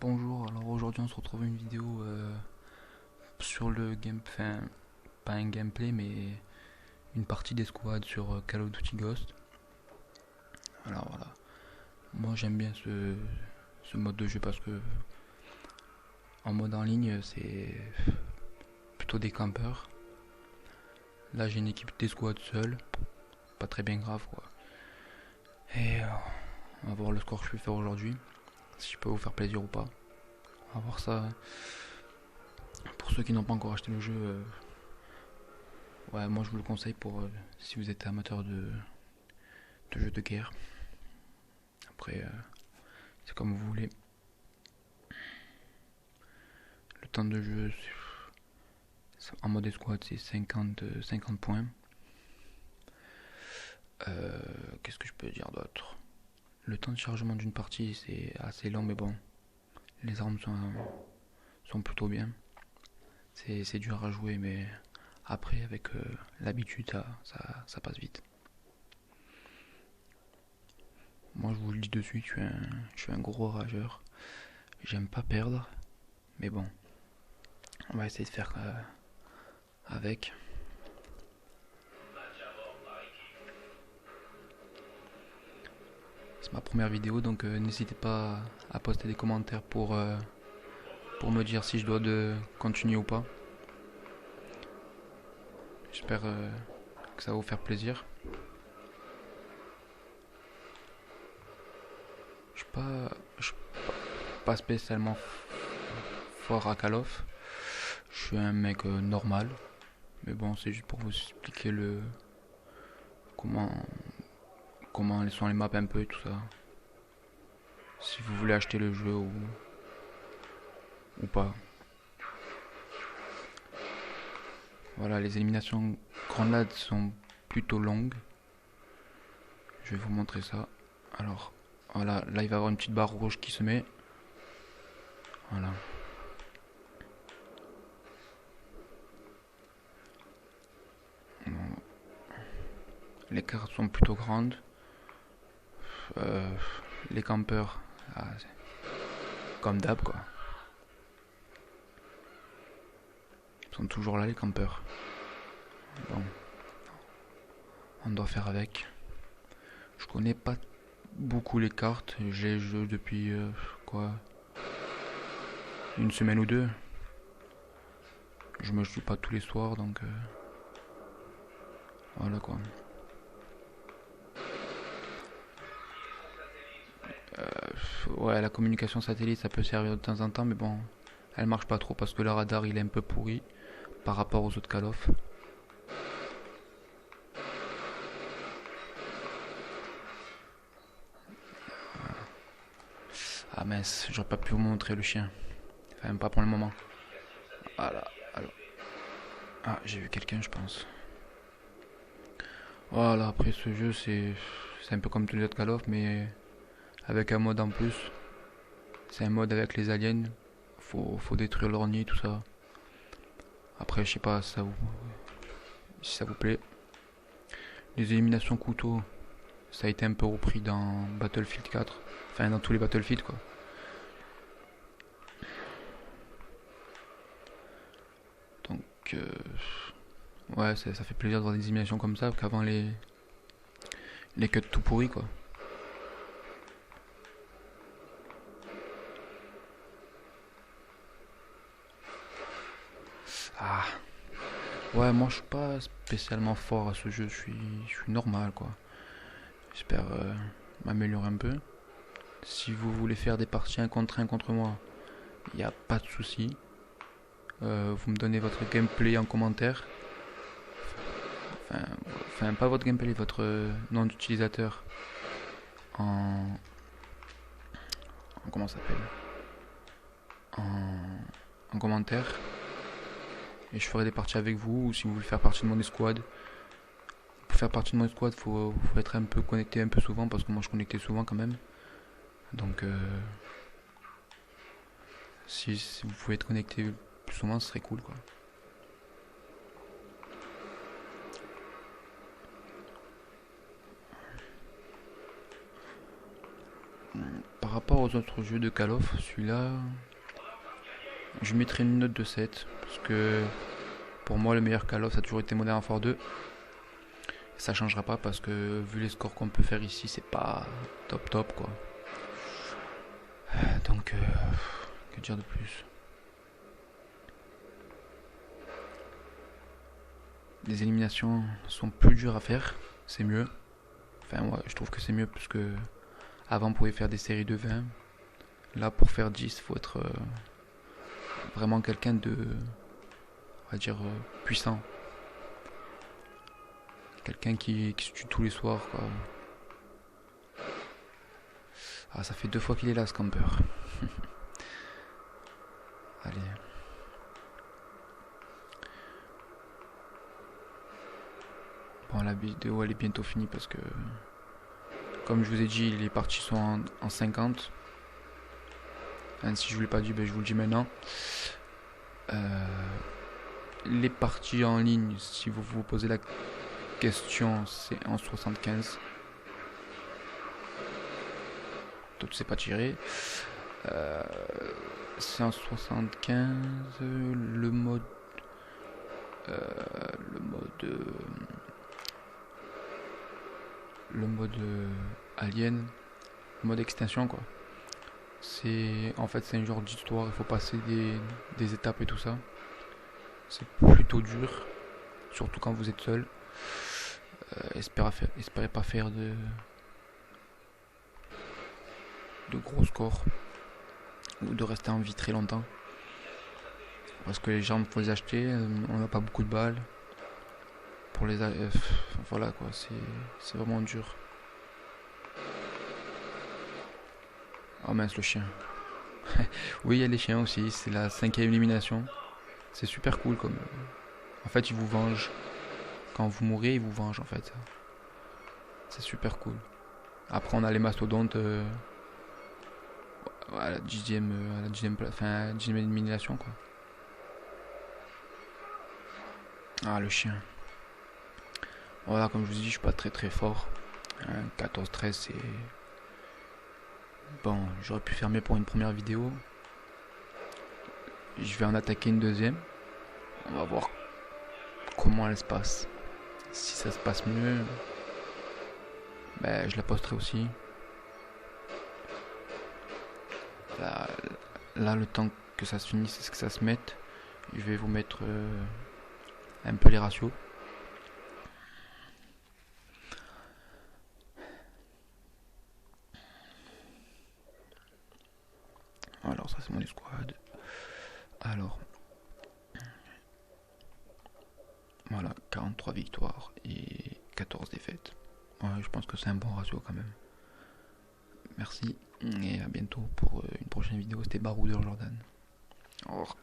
Bonjour, alors aujourd'hui on se retrouve une vidéo sur le game, enfin pas un gameplay mais une partie des squads sur Call of Duty Ghost. Alors voilà, moi j'aime bien ce mode de jeu parce que en mode en ligne c'est plutôt des campeurs. Là j'ai une équipe des squads seule, pas très bien grave quoi. Et on va voir le score que je vais faire aujourd'hui, si je peux vous faire plaisir ou pas. On va voir ça. Pour ceux qui n'ont pas encore acheté le jeu, ouais moi je vous le conseille pour si vous êtes amateur de jeux de guerre. Après, c'est comme vous voulez. Le temps de jeu en mode escouade, c'est 50 points. Qu'est-ce que je peux dire d'autre? Le temps de chargement d'une partie, c'est assez long, mais bon, les armes sont plutôt bien. C'est dur à jouer, mais après, avec l'habitude, ça passe vite. Moi, je vous le dis de suite, je suis un gros rageur. J'aime pas perdre, mais bon, on va essayer de faire avec. C'est ma première vidéo, donc n'hésitez pas à poster des commentaires pour me dire si je dois de continuer ou pas. J'espère que ça va vous faire plaisir. Je suis pas spécialement fort à Call of. Je suis un mec normal. Mais bon, c'est juste pour vous expliquer comment, comment sont les maps un peu et tout ça. Si vous voulez acheter le jeu ou pas. Voilà, les éliminations grenades sont plutôt longues. Je vais vous montrer ça. Alors, voilà, là il va y avoir une petite barre rouge qui se met. Voilà. Bon, les cartes sont plutôt grandes. Euh, les campeurs, comme d'hab quoi. Ils sont toujours là les campeurs. Bon, on doit faire avec. Je connais pas beaucoup les cartes. J'ai le jeu depuis quoi, une semaine ou deux. Je me joue pas tous les soirs donc voilà quoi. Ouais, la communication satellite ça peut servir de temps en temps, mais bon, elle marche pas trop parce que le radar il est un peu pourri par rapport aux autres Call of. Ah mince, j'aurais pas pu vous montrer le chien. Enfin, pas pour le moment. Voilà, alors. Ah, j'ai vu quelqu'un, je pense. Voilà, après ce jeu, c'est un peu comme tous les autres Call of, mais avec un mode en plus. C'est un mode avec les aliens. Faut détruire leur nid, tout ça. Après, je sais pas si ça vous plaît. Les éliminations couteau, ça a été un peu repris dans Battlefield 4. Enfin, dans tous les Battlefield, quoi. Donc, ouais, ça fait plaisir de voir des éliminations comme ça, qu'avant les cuts tout pourris, quoi. Ah, ouais, moi je suis pas spécialement fort à ce jeu, je suis normal, quoi. J'espère m'améliorer un peu. Si vous voulez faire des parties un contre moi, il n'y a pas de souci. Vous me donnez votre gameplay en commentaire. Enfin, enfin, pas votre gameplay, votre nom d'utilisateur en, comment ça s'appelle, en commentaire. Et je ferai des parties avec vous, ou si vous voulez faire partie de mon escouade. Pour faire partie de mon escouade, faut être un peu connecté un peu souvent, parce que moi je connectais souvent quand même. Donc si vous pouvez être connecté plus souvent, ce serait cool quoi. Par rapport aux autres jeux de Call of, celui-là, je mettrais une note de 7. Parce que pour moi, le meilleur Call of, ça a toujours été Modern Warfare 2. Ça changera pas parce que vu les scores qu'on peut faire ici, c'est pas top top quoi. Donc, que dire de plus? Les éliminations sont plus dures à faire, c'est mieux. Enfin, moi, je trouve que c'est mieux parce que avant, on pouvait faire des séries de 20. Là, pour faire 10, il faut être vraiment quelqu'un de, on va dire, puissant. Quelqu'un qui se tue tous les soirs, quoi. Ah, ça fait 2 fois qu'il est là, ce camper. Allez. Bon, la vidéo, elle est bientôt finie parce que, comme je vous ai dit, les parties sont en 50. Même si je vous l'ai pas dit, ben, je vous le dis maintenant. Les parties en ligne, si vous vous posez la question, c'est en 75. Toi, tu sais pas tirer. C'est en 75. Le mode. Le mode alien. Le mode extinction, quoi. C'est en fait c'est un genre d'histoire, il faut passer des étapes et tout ça. C'est plutôt dur, surtout quand vous êtes seul. Espérez pas faire de gros scores ou de rester en vie très longtemps. Parce que les gens, faut les acheter, on n'a pas beaucoup de balles. Pour les voilà quoi, c'est vraiment dur. Oh mince, le chien. Oui, il y a les chiens aussi, c'est la 5e élimination. C'est super cool comme. En fait, ils vous vengent. Quand vous mourrez, ils vous vengent en fait. C'est super cool. Après, on a les mastodontes à la 10e, enfin, 10e élimination quoi. Ah, le chien. Voilà, comme je vous dis, je suis pas très très fort. 14-13, c'est. Bon, j'aurais pu faire mieux pour une première vidéo. Je vais en attaquer une deuxième. On va voir comment elle se passe. Si ça se passe mieux, ben, je la posterai aussi. Là, le temps que ça se finisse, que ça se mette, je vais vous mettre un peu les ratios. Alors ça c'est mon escouade. Alors voilà, 43 victoires et 14 défaites. Ouais, je pense que c'est un bon ratio quand même. Merci et à bientôt pour une prochaine vidéo. C'était Baroudeur Jordan. Au revoir.